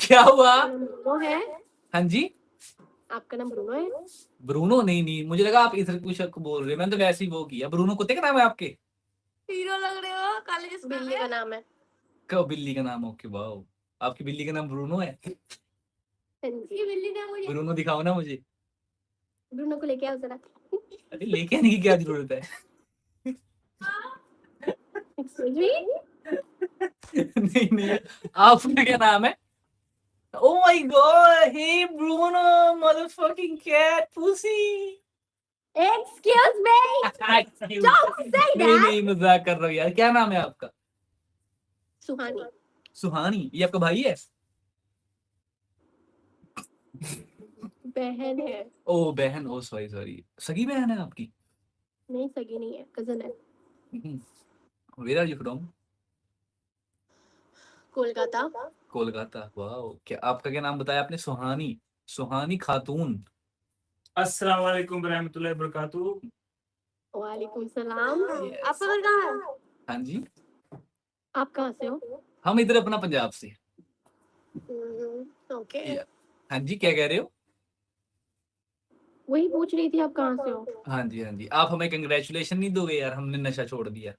क्या हुआ? ब्रूनो है? हाँ जी, आपका नाम ब्रूनो है? ब्रूनो नहीं नहीं, मुझे लगा आप इधर कुछ बोल रहे हो, मैंने तो वैसे ही वो किया। ब्रूनो कुत्ते का नाम है आपके? हीरो लग रहे हो, काले चश्मे बिल्ली का में। नाम है। कब बिल्ली का नाम? ओके वाओ, आपकी बिल्ली का नाम ब्रूनो है? हाँ जी। ये बिल्ली ने मुझे ब्रूनो दिखाओ ना मुझे। ब्रूनो को लेके आओ जरा। अरे लेके आने की क्या जरूरत है? Excuse me. नहीं नहीं, आपका क्या नाम है? Oh my god, hey Bruno, motherfucking cat pussy. Excuse me. Don't say नहीं that. नहीं, मजाक कर रहा हूँ यार। क्या नाम है आपका? सुहानी। सुहानी? ये आपका भाई है? बहन है। ओ बहन, ओ सॉरी सॉरी, सगी बहन है आपकी? नहीं, सगी नहीं है, कजन है। Where are you from? Kolkata. Kolkata, wow. क्या आपका क्या नाम बताया आपने? सुहानी, सुहानी खातून। अस्सलाम वालेकुम रहमतुल्लाहि बरकातुहू। वालेकुम सलाम। Yes. आपका घर कहाँ है? हाँ जी, आप कहाँ से हो? हम इधर अपना पंजाब से। ओके। हाँ जी, क्या कह रहे हो? वही पूछ रही थी आप कहाँ से हो। हाँ जी हाँ जी, आप हमें कंग्रेचुलेशन नहीं दोगे यार, हमने नशा छोड़ दिया।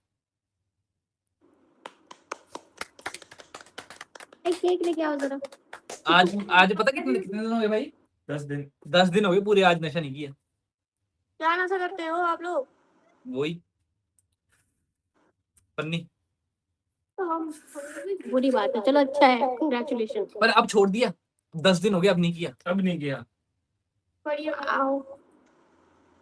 एक केक लेके आओ जरा। आज आज पता कितने कितने दिन हो गए भाई? 10 दिन। 10 दिन हो गए पूरे, आज नशा नहीं किया। क्या नशा करते हो आप लोग? वही पन्नी। बुरी बात है, चलो अच्छा है, कंग्रेचुलेशन। पर अब छोड़ दिया, 10 दिन हो गए, अब नहीं किया। अब नहीं किया। आओ। ये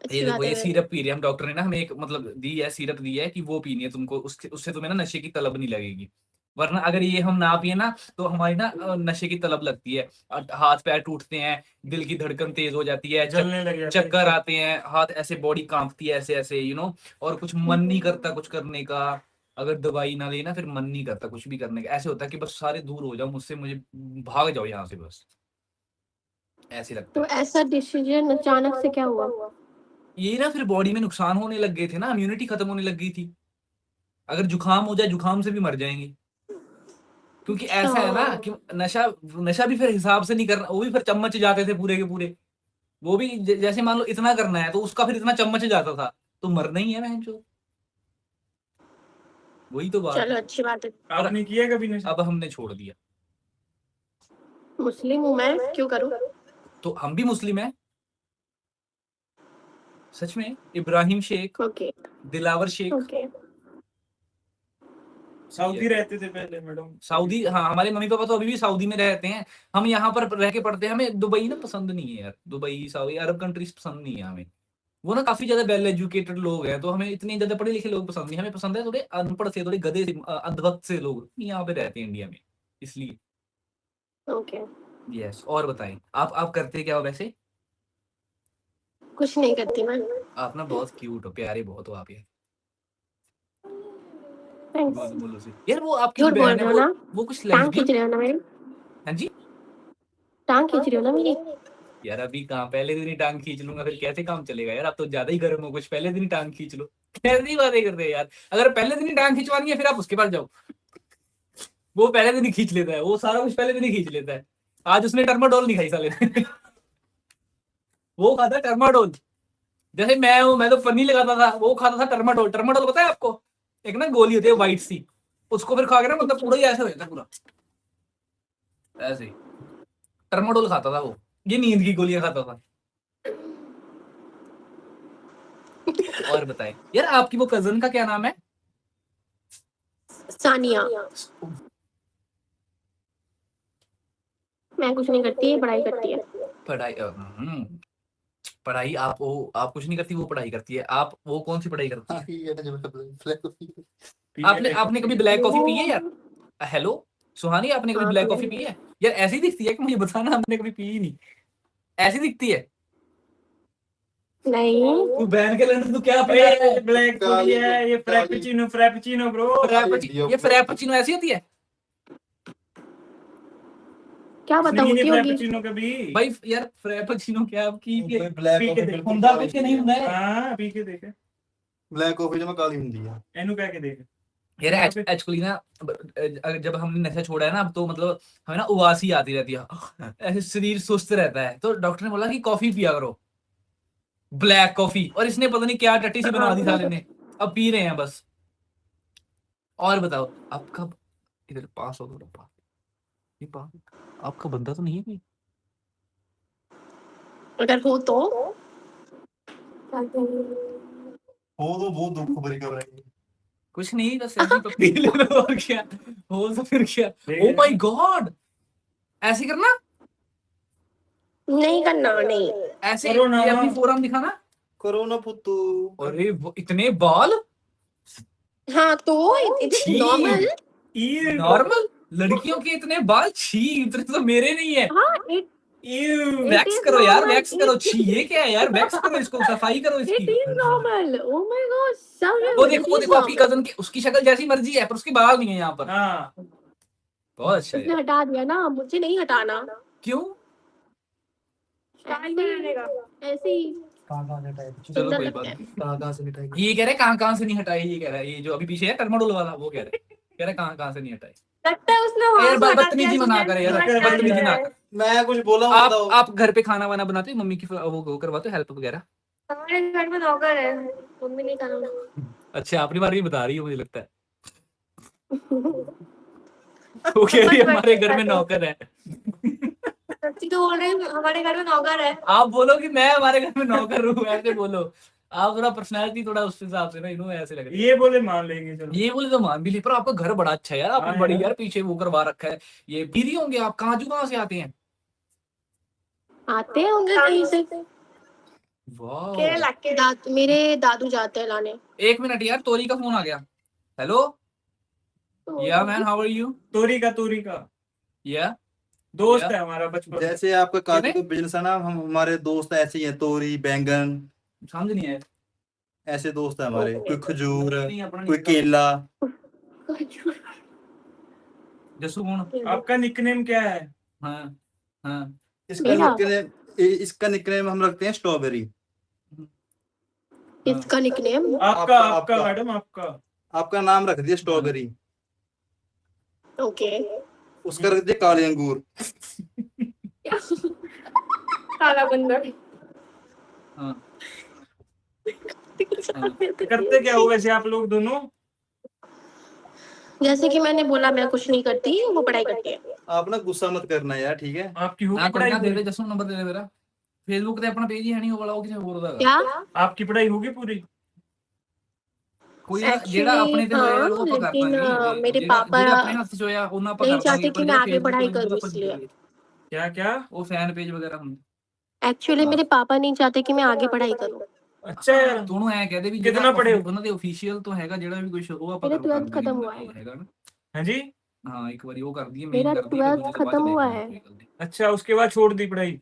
अच्छी देखो, बात ये है। सिरप पी रहे हैं हम, डॉक्टर ने ना हमें एक मतलब दी है, सिरप दी है कि वो पीनी है तुमको, उसके उससे तुम्हें ना नशे की तलब नहीं लगेगी। वरना अगर ये हम ना पिए ना तो हमारी ना नशे की तलब लगती है, हाथ पैर टूटते हैं, दिल की धड़कन तेज हो जाती है, जलने लग जाता है। चक्कर आते हैं, हाथ ऐसे बॉडी कांपती है ऐसे ऐसे और कुछ मन नहीं करता कुछ करने का। अगर दवाई ना लेना फिर मन नहीं करता कुछ भी करने का, ऐसे होता है कि बस सारे दूर हो जाओ मुझसे, मुझे भाग जाओ यहाँ से बस, ऐसे लगता तो है। ऐसा डिसीजन अचानक से क्या हुआ? ये ना फिर बॉडी में नुकसान होने लग गए थे ना, इम्यूनिटी खत्म होने लग गई थी। अगर जुकाम हो जाए, जुकाम से भी मर जाएंगे। क्योंकि ऐसा है ना कि नशा नशा भी फिर हिसाब से नहीं करना, वो भी फिर चम्मच जाते थे पूरे के पूरे। वो भी जैसे मान लो इतना करना है तो उसका फिर इतना चम्मच जाता था, तो मरना ही है बहन जो। वही तो बात चलो है। अच्छी बात है। आपने किया कभी नशा? अब हमने छोड़ दिया। मुस्लिम हूँ मैं, क्यों करूँ? तो हम भी मुस्लिम हैं सच में। Ibrahim Sheikh, okay Dilawar Sheikh. Okay. Saudi रहते थे पहले मैडम। सऊदी, हाँ हमारे मम्मी पापा तो अभी भी सऊदी में रहते हैं। हम यहाँ पर रह के पढ़ते हैं, हमें दुबई ना पसंद नहीं है यार, दुबई सऊदी अरब कंट्रीज पसंद नहीं है हमें। वो ना काफी ज्यादा वेल एजुकेटेड लोग हैं, तो हमें इतने ज्यादा पढ़े लिखे लोग पसंद नहीं, हमें पसंद है थोड़े अनपढ़ से, थोड़े गधे से, अधवक्त से लोग यहाँ पे रहते हैं इंडिया में, इसलिए। ओके। यस, और बताएं आप करते क्या हो वैसे? कुछ नहीं करती मैं। आप ना बहुत क्यूट हो, प्यारे बहुत हो आप यार। थैंक्स। बोलो बोलो से यार, वो आपकी झूठ जो बोल बहन रहे है हो ना? वो कुछ टांग खींच लेस्बियन। रहे हो ना मेरी? हाँ जी। टांग खींच रहे हो ना मेरी? यार अभी कहाँ, पहले दिन ही टांग खींच लूंगा फिर कैसे काम चलेगा यार, आप तो ज्यादा ही गर्म हो, कुछ पहले दिन ही टांग खींच लो। कैसी बातें करते हैं यार, अगर पहले दिन ही टांग खिंचवानी है फिर आप उसके पास जाओ, वो पहले दिन ही खींच लेता है, वो सारा कुछ पहले दिन ही खींच लेता है। आज उसने टर्माडोल नहीं खाई साले ने। वो खाता है टर्माडोल, जैसे मैं हूँ, मैं तो पन्नी लगाता था, वो खाता था टर्माडोल। टर्माडोल पता है आपको? एक ना गोली होती है व्हाइट सी, उसको फिर खा के ना मतलब पूरा ही ऐसा हो जाता है पूरा ऐसे ही। टर्माडोल खाता था वो, ये नींद की गोलियां खाता था। और बताएं यार, आपकी वो कजन का क्या नाम है? सानिया। मैं कुछ नहीं करती, पढ़ाई करती है। पढ़ाई पढ़ाई आप कुछ नहीं करती, वो पढ़ाई करती है। आप वो कौन सी पढ़ाई करती है? आपने आपने कभी ब्लैक कॉफी पी है यार? हेलो सुहानी, आपने कभी हाँ, ब्लैक पी कॉफी पी है? यार ऐसी दिखती है कि मुझे बताना, हमने कभी पी ही नहीं। ऐसी दिखती है? नहीं। तू बहन के लंड, तू क्या पिया है? ये ब्लैक कॉफी है, ये फ्रैपेचिनो फ्रैपेचिनो ब्रो। ये फ्रैपेचिनो ऐसी होती है? क्या पता नहीं होती होगी। फ्रैपेचिनो कभी। भाई यार फ्रैपेचिनो क्या आपकी पी के देख। हुंदा पी के नहीं ਹੁੰਦਾ है। हाँ पी के देखे। ब्लैक कॉफी जमा काली ਹੁੰਦੀ ਆ। ਇਹਨੂੰ ਕਹਿ ਕੇ ਦੇਖ। यार यहाँ पे- एक्चुअली ना जब हमने नशा छोड़ा है ना, अब तो मतलब हमें ना उबासी आती रहती है, ऐसे शरीर सुस्त रहता है, तो डॉक्टर ने बोला कि कॉफी पिया करो, ब्लैक कॉफी, और इसने पता नहीं क्या टट्टी सी बना दी साले ने, अब पी रहे हैं बस। और बताओ आप कब इधर पास हो, थोड़ा पास, ये पास, आपका बंदा तो नहीं है कोई? अगर हो तो वो तो बहुत दुख भरी खबर है। कुछ नहीं, बस ऐसे ही पकड़ ले लो, और क्या हो तो फिर क्या। ओ माय गॉड, ऐसे करना, नहीं करना, नहीं। ऐसे करो ना। ये अपनी फोरम दिखाना। करो ना पुत्तू। अरे इतने बाल, हाँ तो इट इज छी, नॉर्मल। Ew. नॉर्मल, लड़कियों के इतने बाल, छी, इतने तो मेरे नहीं है। हाँ इट Ew. वैक्स is करो यार, normal. वैक्स करो, छी, ये क्या है यार, वैक्स करो इसको, सफाई करो इट इसकी। Is normal. Oh my God, सब वो देखो आपकी कजन की, उसकी शक्ल जैसी मर्जी है, पर उसके बाल नहीं है यहाँ पर। हाँ बहुत अच्छा उसने है। हटा दिया ना, मुझे नहीं हटाना। क्यों? स्टाइल बनाने का। ऐसे ही कहाँ से हटाए? चलो सुंदर कोई लगता बात है। नहीं। कहाँ से हटाए? ये कह रहे कहाँ से नहीं हटाए, ये कह रहा है, ये जो अभी पीछे है टर्माडोल वाला, वो कह रहे कहाँ से नहीं हटाए। लगता है उसने यार वहां से हटा बदतमीजी दिया, मना इसलिए करे यार, हटा बदतमीजी दिया ना है। कर। मैं कुछ बोला हूँ, बताओ। आप घर पे खाना वाना बनाते हो, मम्मी की वो करवाते हो हेल्प वगैरह? हमारे घर में नौकर है, मम्मी नहीं करना। अच्छा, अपनी बार भी बता रही हो मुझे लगता है। वो कह रही है हमारे घर में नौकर है। सच्ची तो बोल रही हूँ, हमारे घर में नौकर है। आप बोलो कि मैं हमारे घर में नौकर हूँ, ऐसे बोलो। आप थोड़ा पर्सनैलिटी थोड़ा उस हिसाब से ना, इन्हों ऐसे लग रही है। ये बोले मान लेंगे चलो। ये बोले तो मान भी ली, पर आपका घर बड़ा अच्छा है यार, आपने हाँ बड़ी यार। यार पीछे वो करवा रखा है। ये दीदी होंगे आप, कहाँ से आते हैं? आते होंगे कहीं से। वाह, केरला के मेरे दादू जाते हैं लाने। एक मिनट यार, तोरी का फोन आ गया। हेलो, या मैन, हाउ आर यू? तोरी का या दोस्त है हमारा बचपन का। जैसे आपका काजू कितने? का बिजनेस है ना, हम हमारे दोस्त ऐसे ही हैं, तोरी बैंगन समझ नहीं आया। ऐसे दोस्त है हमारे। कोई खजूर, नहीं, अपना कोई नहीं। केला। जसू कौन? आपका निकनेम क्या है? हाँ हाँ। इसका मेरा? निकनेम हम रखते हैं स्ट्रॉबेरी। इसका निकनेम आपका आपका। मैडम आपका। आपका नाम रख दिया स्ट्रॉबेरी, ओके। उसका रख दिया काले अंगूर। काला बंदर। हाँ। करते क्या हो वैसे आप लोग दोनों? जैसे कि मैंने बोला, मैं कुछ नहीं करती, वो पढ़ाई करती है। आप ना गुस्सा मत करना यार, ठीक है? आपकी होगी हाँ, कोई पढ़ाई ना, दे पूरी? दे जसू नंबर दे दे मेरा। फेसबुक ਤੇ ਆਪਣਾ ਪੇਜ ਹੀ ਹੈ ਨਹੀਂ, ਉਹ ਵਾਲਾ ਉਹ ਕਿਸੇ ਹੋਰ ਦਾ ਹੈਗਾ। क्या? आपकी पढ़ाई होगी पूरी? ਕੋਈ ਨਾ, ਜਿਹੜਾ Actually, ਆਪਣੇ ਤੇ ਹੋਇਆ हाँ, ਉਹ ਆਪਾਂ ਕਰ लेकिन ਦਾਂਗੇ, मेरे ਜਿਹੜਾ पापा ਜਿਹੜਾ ਆਪਣੇ ਹੱਥ 'ਚ ਹੋਇਆ ਉਹਨਾਂ ਆਪਾਂ नहीं ਕਰ चाहते ਦਾਂਗੇ, कि ਪਰ मैं ਜਿਹੜਾ आगे ਫੇਸਬੁੱਕ पढ़ाई ਲਿੰਕ ਉਹਦਾ करूँ, ਆਪਾਂ ਕੀ इसलिए। ਕਰੀਏ? क्या क्या? ਉਹ ਫੈਨ पेज वगैरह ਹੁੰਦੇ। एक्चुअली मेरे पापा नहीं चाहते कि मैं आगे पढ़ाई करूँ। अच्छा यार। ਤੂੰ ਉਹਨੂੰ ਐ ਕਹਦੇ ਵੀ कितना पढ़े हो? ਉਹਨਾਂ ਦੇ ਅਫੀਸ਼ੀਅਲ ਤੋਂ ਹੈਗਾ ਜਿਹੜਾ ਵੀ ਕੁਝ ਉਹ ਆਪਾਂ मेरा ਕਰ 12th ਦਾਂਗੇ, खत्म हुआ है। ਹੈਗਾ ना। हाँ जी। हाँ, एक बार वो कर दिए, मेन मेरा कर दिए, फिर 12th दूसरे से बाद खत्म देख हुआ लेंगे है। कोई गलती। अच्छा उसके बाद छोड़ दी पढ़ाई।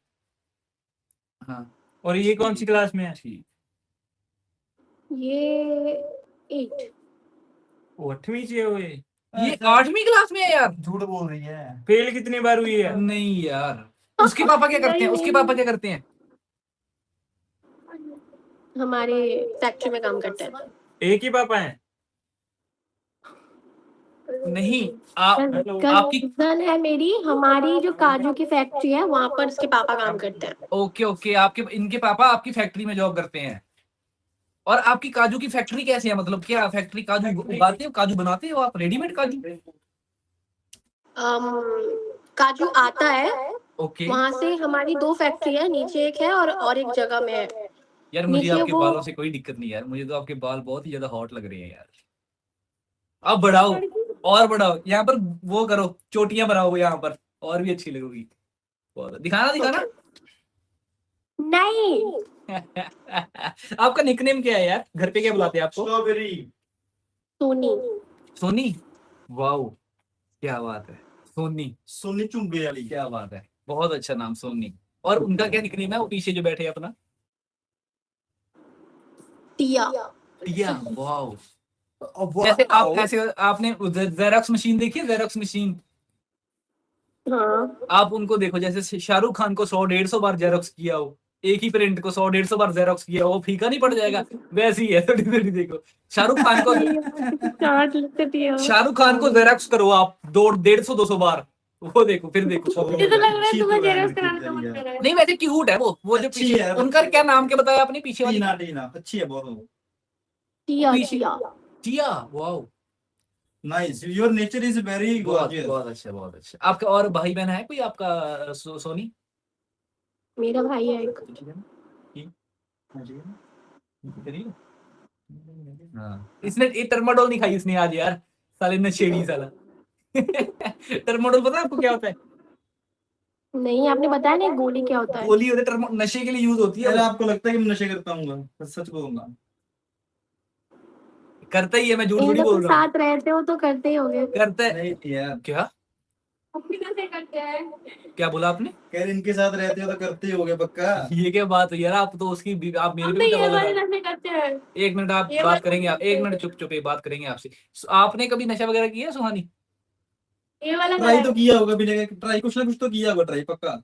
हाँ और ये कौन सी क्लास में है? ठीक। ये 8। वो 8वीं से है वो ये। ये 8वीं क्लास में है यार? झूठ बोल रही है। फेल कितनी बार हुई है? नहीं यार, उसके पापा क्या करते हैं? उसके पापा क्या करते हैं? हमारे फैक्ट्री में काम करते हैं। एक ही पापा है? नहीं, आपकी कजन है मेरी, हमारी जो काजू की फैक्ट्री है वहाँ पर उसके पापा काम करते हैं। ओके ओके, आपके इनके पापा आपकी फैक्ट्री में जॉब करते हैं। और आपकी काजू की फैक्ट्री कैसे है, मतलब क्या फैक्ट्री, काजू उगाते हो, काजू बनाते हो आप, रेडीमेड काजू? काजू आता है ओके वहाँ से। हमारी 2 फैक्ट्री है, नीचे एक है और एक जगह में है। यार, मुझे नीचे आपके वो बालों से कोई दिक्कत नहीं यार, मुझे तो आपके बाल बहुत ही ज्यादा हॉट लग रहे हैं यार। अब बढ़ाओ और बढ़ाओ, यहाँ पर वो करो, चोटियां बनाओ यहाँ पर, और भी अच्छी लगेगी। दिखाना दिखाना। नहीं। आपका निकनेम क्या है यार, घर पे क्या बुलाते हैं आपको? स्ट्रॉबेरी। सोनी। सोनी, वाओ, क्या बात है। सोनी, सोनी चुंबे वाली। क्या बात है, बहुत अच्छा नाम सोनी। और उनका क्या निकनेम है, वो पीछे जो बैठे हैं अपना? टिया। टिया, वाओ। जैसे आप ऐसे, आपने जेरोक्स मशीन देखी है, जेरोक्स मशीन? हाँ। आप उनको देखो, जैसे शाहरुख खान को 100-150 बार जेरोक्स किया हो, एक ही प्रिंट को 100-150 बार जेरोक्स किया, वो फीका नहीं पड़ जाएगा? वैसी है थोड़ी थोड़ी। देखो शाहरुख खान को चार्ट लिखते दिया। शाहरुख खान को जेरोक्स करो आप 150-200 बार, वो देखो फिर देखो। मुझे तो लग रहा है अच्छी तुम्हें तो है जेरोक्स इनकी कराने का मन यार। कर रहा है। नहीं वैसे क्यूट है वो जो अच्छी पीछे है, उनका क्या नाम क्या बताया आपने पीछे वाली? टीना टीना अच्छी है बहुत वो। टिया पीछे- टिया। टिया। Wow nice, your nature is very बहुत गॉर्जियस। बहुत अच्छा बहुत अच्छा। आपका और भाई बहन है कोई आपका सोनी? मेरा भाई है एक। हाँ इसने ये टर्माडोल नहीं खाई इसने आज यार, साले नशेड़ी साला। टर्माडोल पता है आपको क्या होता है? नहीं, आपने बताया नहीं गोली क्या होता है। गोली होती है, नशे के लिए यूज होती है यार वो। आपको लगता है कि मैं नशे करता हूँ? सच बोलूंगा। करता ही है, मैं झूठ इन थोड़ी लोग बोल के रहा हूँ। साथ रहते हो तो करते ही होगे। करता है नहीं यार, क्या? अपनी कैसे करते हैं? क्या बोला आपने? कह रहे इनके साथ रहते हो तो करते ही होगे पक्का। ये क्या बात हुई यार, आप तो उसकी आप मेरे हम पे भी भी ये दबाव वाले लगा। नशे करते हैं। एक मिनट आप ये बात वाले करेंगे, आप नशे एक मिनट करते चुप चुप बात करेंगे आपसे। आपने कभी नशा वगैरह किया है सुहानी? हैं। ये वाला ट्राई तो करा किया होगा, बिना ट्राई कुछ ना कुछ तो किया होगा, ट्राई पक्का।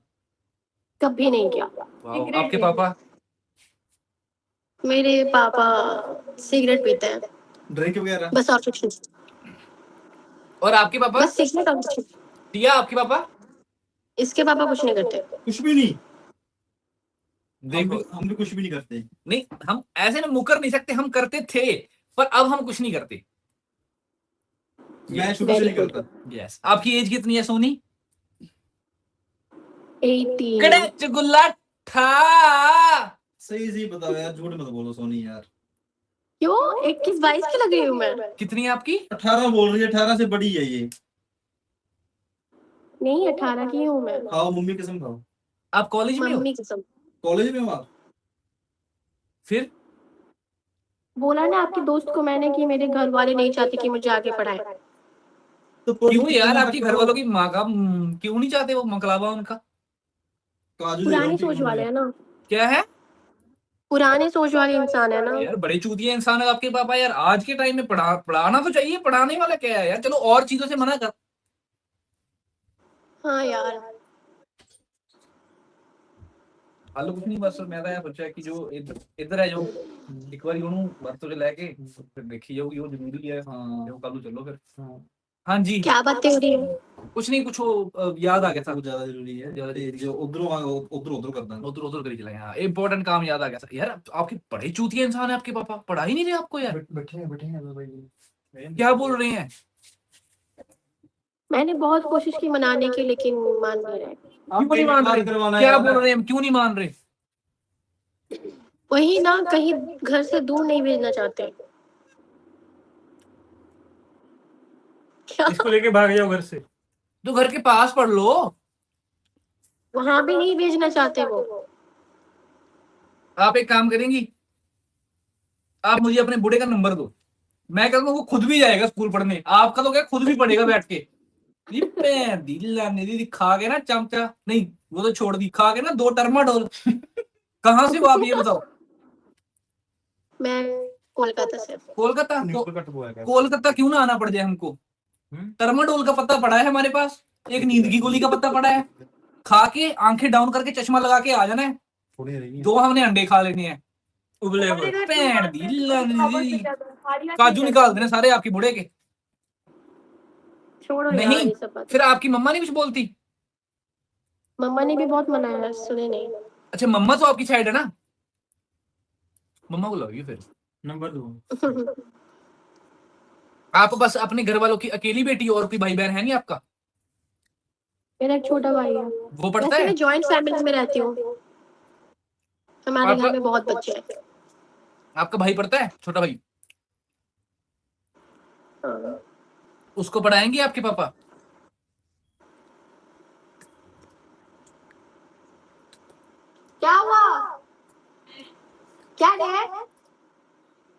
कभी नहीं किया। वाओ, सिगरेट आपके भी। पापा? मेरे पापा सिगरेट पीते हैं ड्रिंक वगैरह? बस, और कुछ नहीं। और आपके पापा? बस सिगरेट और कुछ नहीं। टिया आपके पापा? इसके पापा कुछ नहीं करते। कुछ भी नहीं? देखो हम भी कुछ भी नहीं करते। नहीं, हम ऐसे ना मुकर नहीं सकते, हम करते थे पर अब हम कुछ नहीं करते। मैं शुरू से नहीं Very good. करता। यस। आपकी एज कितनी है सोनी? 18। कड़च गुल्ला ठा। सही सही बताओ यार, झूठ मत बोलो सोनी यार। क्यों 21-22 की लग रही हूँ मैं? कितनी है आपकी? 18 बोल रही है, 18 से बड़ी है ये। नहीं 18 की हूँ मैं। खाओ मम्मी कसम खाओ। आप कॉलेज में हो? मम्मी कसम। कॉलेज में हो आप? फिर बोला ना आपके दोस्त को मैंने कि मेरे घर वाले नहीं चाहते कि मुझे आगे पढ़ाए। तो क्यों यार, पॉलिटिक्स आपके घर वालों की माँ का क्यों नहीं चाहते वो मकलावा उनका? काजू दे रहा पुरानी हूँ, सोच वाले है ना, क्या है पुराने सोच वाले इंसान है ना। यार? बड़े चूतिया इंसान है आपके पापा यार। आज के टाइम में पढ़ाना तो चाहिए, पढ़ाने वाला क्या है यार? चलो और चीजों से मना कर। हाँ यार। हालो कुछ नहीं, बस मैं तो यार सोचा कि जो इधर है जो एक बार यूं बरतों से लेके फिर देखी जाऊगी, वो जरूरी है। हाँ जो कल चलो फिर। हाँ जी। क्या बातें हो रही है? कुछ नहीं, कुछ वो याद आ गया था। वो ज्यादा जरूरी है। ज्यादा जरूरी है। जो उधर करता है। उधर उधर करी चला हाँ, इंपॉर्टेंट काम याद आ गया था यार। आपके बड़े चूतिया इंसान है आपके पापा, पढ़ा ही नहीं रहे आपको यार। बैठे क्या बोल रहे हैं? मैंने बहुत कोशिश की मनाने की लेकिन मान नहीं रहे। क्यों नहीं मान रहे? क्या बोल रहे हैं? क्यों नहीं मान रहे? वही ना, कहीं घर से दूर नहीं भेजना चाहते। क्या? इसको लेके भाग जाओ घर से। तो घर के पास पढ़ लो। वहां भी नहीं भेजना चाहते वो। आप एक काम करेंगी, आप मुझे अपने बूढ़े का नंबर दो, मैं कहूंगा वो खुद भी जाएगा स्कूल पढ़ने, आपका तो क्या खुद भी पढ़ेगा बैठ के। दीदी खा के ना चमचा, नहीं वो तो छोड़ दी, खा के ना 2 टर्माडोल। कहाँ से हो आप ये बताओ? मैं कोलकाता से। कोलकाता? तो कोलकाता क्यों ना आना पड़ जाए हमको? टर्माडोल का पत्ता पड़ा है हमारे पास, एक नींद की गोली का पत्ता पड़ा है, खा के आंखें डाउन करके चश्मा लगा के आ जाना है। 2 हमने अंडे खा लेने हैं उबले हुए। पैंट दी काजू निकाल देने सारे आपकी बूढ़े के। छोड़ो नहीं यार ये सब बात। फिर आपकी मम्मा नहीं कुछ बोलती? मम्मा ने भी बहुत मनाया, सुने नहीं। अच्छा मम्मा तो आपकी साइड है ना, मम्मा को लगी फिर। नंबर दो। आप बस अपने घर वालों की अकेली बेटी हो और कोई भाई बहन है नहीं आपका? मेरा एक छोटा भाई है। वो पढ़ता वैसे है? मैं जॉइंट फैमिली में रहती हूँ। हमारे घर में बहुत बच्चे हैं। आपका भाई पढ़ता है, छोटा भाई? हाँ। उसको पढ़ाएंगे आपके पापा? क्या हुआ? क्या है?